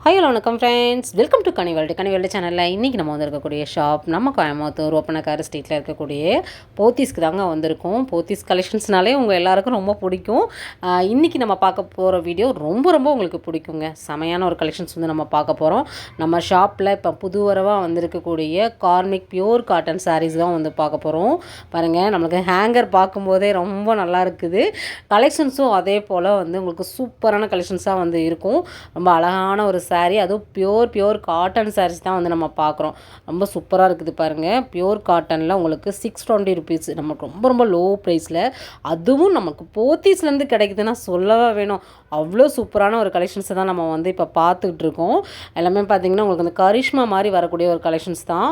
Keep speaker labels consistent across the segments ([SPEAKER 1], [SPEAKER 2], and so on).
[SPEAKER 1] Hi hello வணக்கம் friends, welcome to Ghani world சேனலில் இன்றைக்கி நம்ம வந்திருக்கக்கூடிய ஷாப் நம்ம கோயம்புத்தூர் ஓப்பனக்கார ஸ்ட்ரீட்டில் இருக்கக்கூடிய போத்தீஸ்க்கு தாங்க வந்திருக்கோம். போத்தீஸ் கலெக்ஷன்ஸ்னாலே உங்கள் எல்லாருக்கும் ரொம்ப பிடிக்கும். இன்றைக்கி நம்ம பார்க்க போகிற வீடியோ ரொம்ப உங்களுக்கு பிடிக்குங்க. செமையான ஒரு கலெக்ஷன்ஸ் வந்து நம்ம பார்க்க போகிறோம். நம்ம ஷாப்பில் இப்போ புதுவரவாக வந்திருக்கக்கூடிய கார்மிக் பியூர் காட்டன் சாரீஸ் தான் வந்து பார்க்க போகிறோம். பாருங்கள், நம்மளுக்கு ஹேங்கர் பார்க்கும்போதே ரொம்ப நல்லா இருக்குது. கலெக்ஷன்ஸும் அதே போல் வந்து உங்களுக்கு சூப்பரான கலெக்ஷன்ஸாக வந்து இருக்கும். ரொம்ப அழகான ஒரு சாரீ, அதுவும் பியூர் காட்டன் சாரீஸ் தான் வந்து நம்ம பார்க்குறோம். ரொம்ப சூப்பராக இருக்குது பாருங்கள். பியூர் காட்டனில் உங்களுக்கு 620 ருபீஸ், நமக்கு ரொம்ப லோ ப்ரைஸில், அதுவும் நமக்கு போத்தீஸ்லேருந்து கிடைக்குதுன்னா சொல்லவே வேணும். அவ்வளோ சூப்பரான ஒரு கலெக்ஷன்ஸை தான் நம்ம வந்து இப்போ பார்த்துக்கிட்டு இருக்கோம். எல்லாமே பார்த்திங்கன்னா உங்களுக்கு அந்த கரிஷ்மா மாதிரி வரக்கூடிய ஒரு கலெக்ஷன்ஸ் தான்.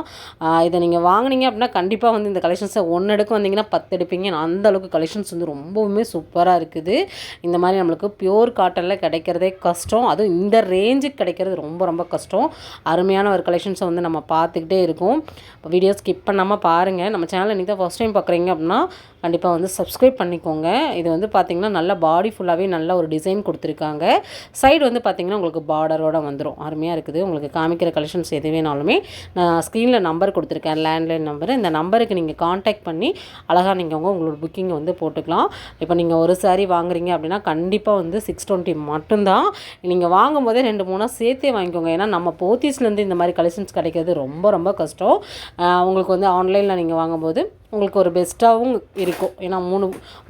[SPEAKER 1] இதை நீங்கள் வாங்கினீங்க அப்படின்னா கண்டிப்பாக வந்து இந்த கலெக்ஷன்ஸை ஒன்று எடுக்க வந்தீங்கன்னா 10 எடுப்பீங்க. அந்த அளவுக்கு கலெக்ஷன்ஸ் வந்து ரொம்பவுமே சூப்பராக இருக்குது. இந்த மாதிரி நம்மளுக்கு பியூர் காட்டனில் கிடைக்கிறதே கஷ்டம், அதுவும் இந்த ரேஞ்சுக்கு கிடைக்கிறது ரொம்ப கஷ்டம். அருமையான ஒரு கலெக்ஷன்ஸை வந்து நம்ம பார்த்துக்கிட்டே இருக்கோம். இப்போ வீடியோ ஸ்கிப் பண்ணாமல் பாருங்கள். நம்ம சேனலை இன்றைக்கி தான் ஃபஸ்ட் டைம் பார்க்குறீங்க அப்படின்னா கண்டிப்பாக வந்து சப்ஸ்கிரைப் பண்ணிக்கோங்க. இது வந்து பார்த்திங்கன்னா நல்ல பாடி ஃபுல்லாகவே நல்ல ஒரு டிசைன் கொடுத்துருக்காங்க. சைடு வந்து பார்த்திங்கன்னா உங்களுக்கு பார்டரோடு வந்துடும். அருமையாக இருக்குது. உங்களுக்கு காமிக்கிற கலெக்ஷன்ஸ் எது வேணாலுமே நான் ஸ்க்ரீனில் நம்பர் கொடுத்துருக்கேன், லேண்ட்லைன் நம்பர். இந்த நம்பருக்கு நீங்கள் காண்டாக்ட் பண்ணி அழகாக நீங்கள் உங்களோட புக்கிங்கை வந்து போட்டுக்கலாம். இப்போ நீங்கள் ஒரு சாரீ வாங்குறீங்க அப்படின்னா கண்டிப்பாக வந்து 620 மட்டும்தான். நீங்கள் வாங்கும் போதே 2-3 சேர்த்தே வாங்கிக்கோங்க. ஏன்னா நம்ம போத்தீஸ்லேருந்து இந்த மாதிரி கலெக்ஷன்ஸ் கிடைக்கிறது ரொம்ப கஷ்டம். உங்களுக்கு வந்து ஆன்லைனில் நீங்கள் வாங்கும்போது உங்களுக்கு ஒரு பெஸ்ட்டாகவும் இருக்கும். ஏன்னா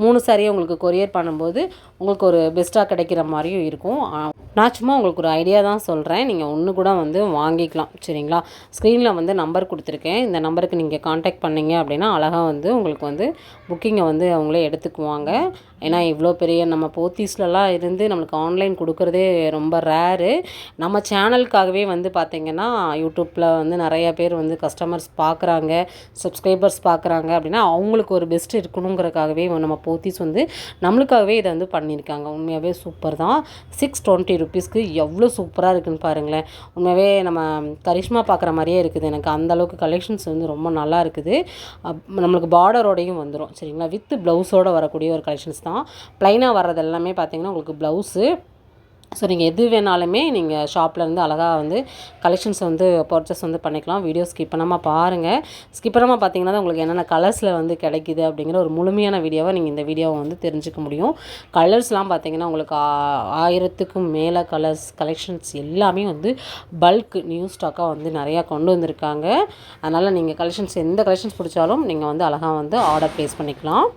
[SPEAKER 1] மூணு சாரியை உங்களுக்கு கொரியர் பண்ணும்போது உங்களுக்கு ஒரு பெஸ்ட்டாக கிடைக்கிற மாதிரியும் இருக்கும். நான் சும்மா உங்களுக்கு ஒரு ஐடியா தான் சொல்கிறேன். நீங்கள் ஒன்று கூட வந்து வாங்கிக்கலாம், சரிங்களா? ஸ்க்ரீனில் வந்து நம்பர் கொடுத்துருக்கேன். இந்த நம்பருக்கு நீங்கள் காண்டாக்ட் பண்ணிங்க அப்படின்னா அழகாக வந்து உங்களுக்கு வந்து புக்கிங்கை வந்து அவங்களே எடுத்துக்குவாங்க. ஏன்னா இவ்வளோ பெரிய நம்ம போத்தீஸ்லலாம் இருந்து நம்மளுக்கு ஆன்லைன் கொடுக்குறதே ரொம்ப ரேரு. நம்ம சேனலுக்காகவே வந்து பார்த்திங்கன்னா யூடியூப்பில் வந்து நிறையா பேர் வந்து கஸ்டமர்ஸ் பார்க்குறாங்க, சப்ஸ்கிரைபர்ஸ் பார்க்குறாங்க அப்படின்னா அவங்களுக்கு ஒரு பெஸ்ட் இருக்கணுங்கிறதுக்காகவே நம்ம போத்தீஸ் வந்து நம்மளுக்காகவே இதை வந்து பண்ணியிருக்காங்க. உண்மையாகவே சூப்பர் தான். 620 ருபீஸ்க்கு எவ்வளோ சூப்பராக இருக்குதுன்னு பாருங்களேன். உண்மையாகவே நம்ம கரிஷ்மா பார்க்குற மாதிரியே இருக்குது. எனக்கு அந்தளவுக்கு கலெக்ஷன்ஸ் வந்து ரொம்ப நல்லா இருக்குது. நம்மளுக்கு பார்டரோடையும் வந்துடும், சரிங்களா? வித் ப்ளவுஸோடு வரக்கூடிய ஒரு கலெக்ஷன்ஸ் தான். ப்ளைனாக வர்றது எல்லாமே பார்த்திங்கன்னா உங்களுக்கு ப்ளவுஸு. ஸோ நீங்கள் எது வேணாலுமே நீங்கள் ஷாப்லேருந்து அழகாக வந்து கலெக்ஷன்ஸ் வந்து பர்ச்சேஸ் வந்து பண்ணிக்கலாம். வீடியோ ஸ்கிப் பண்ணாமல் பாருங்கள். ஸ்கிப் பண்ணாமல் பார்த்தீங்கன்னா தான் உங்களுக்கு என்னென்ன கலர்ஸில் வந்து கிடைக்குது அப்படிங்கிற ஒரு முழுமையான வீடியோவை நீங்கள் இந்த வீடியோவை வந்து தெரிஞ்சுக்க முடியும். கலர்ஸ்லாம் பார்த்தீங்கன்னா உங்களுக்கு 1000க்கும் மேலே கலெக்ஷன்ஸ் எல்லாமே வந்து பல்க் நியூ ஸ்டாக்காக வந்து நிறையா கொண்டு வந்திருக்காங்க. அதனால் நீங்கள் எந்த கலெக்ஷன்ஸ் பிடிச்சாலும் நீங்கள் வந்து அழகாக வந்து ஆர்டர் ப்ளேஸ் பண்ணிக்கலாம்.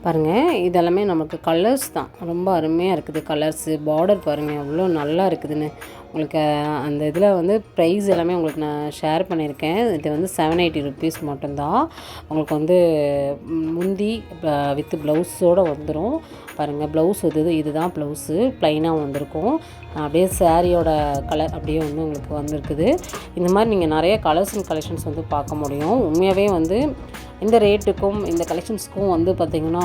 [SPEAKER 1] பாருங்கள், இதெல்லாமே நமக்கு கலர்ஸ் தான். ரொம்ப அருமையாக இருக்குது கலர்ஸு. பார்டர் பாருங்கள் எவ்வளோ நல்லா இருக்குதுன்னு. உங்களுக்கு அந்த இதில் வந்து ப்ரைஸ் எல்லாமே உங்களுக்கு நான் ஷேர் பண்ணியிருக்கேன். இது வந்து 780 ருபீஸ் மட்டும்தான். உங்களுக்கு வந்து முந்தி வித் ப்ளவுஸோடு வந்துடும். பாருங்கள், ப்ளவுஸ் இதுதான் ப்ளவுஸு ப்ளைனாக வந்திருக்கும். அப்படியே சாரியோட கலர் அப்படியே வந்து உங்களுக்கு வந்திருக்குது. இந்த மாதிரி நீங்கள் நிறைய கலர்ஸ் அண்ட் கலெக்ஷன்ஸ் வந்து பார்க்க முடியும். உண்மையாகவே வந்து இந்த ரேட்டுக்கும் இந்த கலெக்ஷன்ஸுக்கும் வந்து பார்த்திங்கன்னா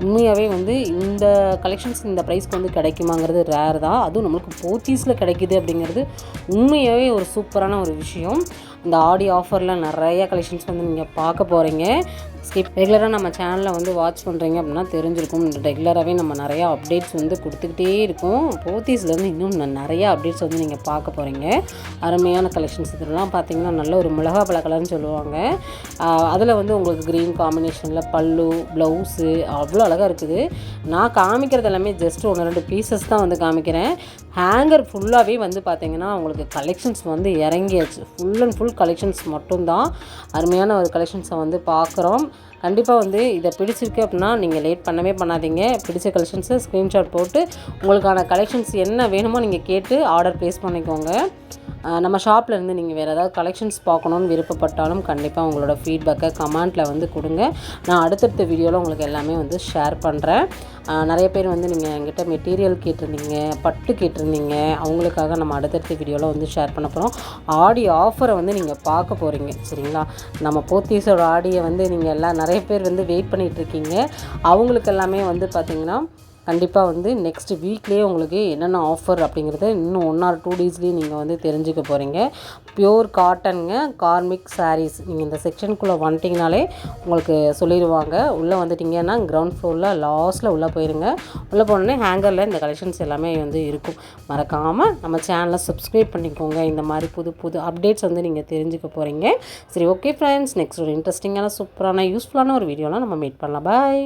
[SPEAKER 1] உண்மையாகவே வந்து இந்த கலெக்ஷன்ஸ் இந்த ப்ரைஸ்க்கு வந்து கிடைக்குமாங்கிறது ரேர் தான். அதுவும் நம்மளுக்கு போத்தீஸில் கிடைக்கிது அப்படிங்கிறது உண்மையாகவே ஒரு சூப்பரான ஒரு விஷயம். இந்த ஆடி ஆஃபரில் நிறைய கலெக்ஷன்ஸ் வந்து நீங்கள் பார்க்க போகிறீங்க. ரெகுலராக நம்ம சேனலில் வந்து வாட்ச் பண்ணுறீங்க அப்படின்னா தெரிஞ்சிருக்கும். ரெகுலராகவே நம்ம நிறையா அப்டேட்ஸ் வந்து கொடுத்துக்கிட்டே இருக்கோம். போத்தீஸ்லேருந்து இன்னும் நிறையா அப்டேட்ஸ் வந்து நீங்கள் பார்க்க போகிறீங்க. அருமையான கலெக்ஷன்ஸ் இதெல்லாம் பார்த்தீங்கன்னா நல்ல ஒரு மிளகா பழ கலர்னு சொல்லுவாங்க. அதில் வந்து உங்களுக்கு க்ரீன் காம்பினேஷனில் பல்லு ப்ளவுஸு அவ்வளோ அழகாக இருக்குது. நான் காமிக்கிறது எல்லாமே ஜஸ்ட் 1-2 பீசஸ் தான் வந்து காமிக்கிறேன். ஹேங்கர் ஃபுல்லாகவே வந்து பார்த்திங்கன்னா உங்களுக்கு கலெக்ஷன்ஸ் வந்து இறங்கியாச்சு. ஃபுல் அண்ட் ஃபுல் கலெக்ஷன்ஸ் மட்டும்தான். அருமையான ஒரு கலெக்ஷன்ஸை வந்து பார்க்குறோம். கண்டிப்பாக வந்து இதை பிடிச்சிருக்கு அப்படின்னா நீங்கள் லேட் பண்ணவே பண்ணாதீங்க. பிடிச்ச கலெக்ஷன்ஸை ஸ்க்ரீன்ஷாட் போட்டு உங்களுக்கான கலெக்ஷன்ஸ் என்ன வேணுமோ நீங்கள் கேட்டு ஆர்டர் ப்ளேஸ் பண்ணிக்கோங்க. நம்ம ஷாப்பில் இருந்து நீங்கள் வேறு ஏதாவது கலெக்ஷன்ஸ் பார்க்கணுன்னு விருப்பப்பட்டாலும் கண்டிப்பாக உங்களோட ஃபீட்பேக்கை கமெண்ட்டில் வந்து கொடுங்க. நான் அடுத்தடுத்த வீடியோவில் உங்களுக்கு எல்லாமே வந்து ஷேர் பண்ணுறேன். நிறைய பேர் வந்து நீங்கள் என்கிட்ட மெட்டீரியல் கேட்டிருந்தீங்க, பட்டு கேட்டிருந்தீங்க. அவங்களுக்காக நம்ம அடுத்தடுத்த வீடியோவில் வந்து ஷேர் பண்ண போகிறோம். ஆடி ஆஃபரை வந்து நீங்கள் பார்க்க போகிறீங்க, சரிங்களா? நம்ம போத்தீஸோட ஆடியை வந்து நீங்கள் எல்லாம் நிறைய பேர் வந்து வெயிட் பண்ணிகிட்ருக்கீங்க. அவங்களுக்கு எல்லாமே வந்து பார்த்திங்கன்னா கண்டிப்பாக வந்து நெக்ஸ்ட் வீக்லேயே உங்களுக்கு என்னென்ன ஆஃபர் அப்படிங்கிறத இன்னும் 1 or 2 டேஸ்லேயே நீங்கள் வந்து தெரிஞ்சுக்க போகிறீங்க. பியூர் காட்டனுங்க, கார்மிக் சாரீஸ். நீங்கள் இந்த செக்ஷனுக்குள்ளே வந்துட்டிங்கனாலே உங்களுக்கு சொல்லிடுவாங்க. உள்ளே வந்துட்டிங்கன்னா கிரவுண்ட் ஃப்ளோரில் லாஸ்ட்டில் உள்ளே போயிருங்க. உள்ளே போனோடனே ஹேங்கரில் இந்த கலெக்ஷன்ஸ் எல்லாமே வந்து இருக்கும். மறக்காமல் நம்ம சேனலை சப்ஸ்கிரைப் பண்ணிக்கோங்க. இந்த மாதிரி புது புது அப்டேட்ஸ் வந்து நீங்கள் தெரிஞ்சுக்க போகிறீங்க. சரி, ஓகே ஃப்ரெண்ட்ஸ், நெக்ஸ்ட் ஒரு இன்ட்ரெஸ்டிங்கான சூப்பரான யூஸ்ஃபுல்லான ஒரு வீடியோலாம் நம்ம மீட் பண்ணலாம். பாய்.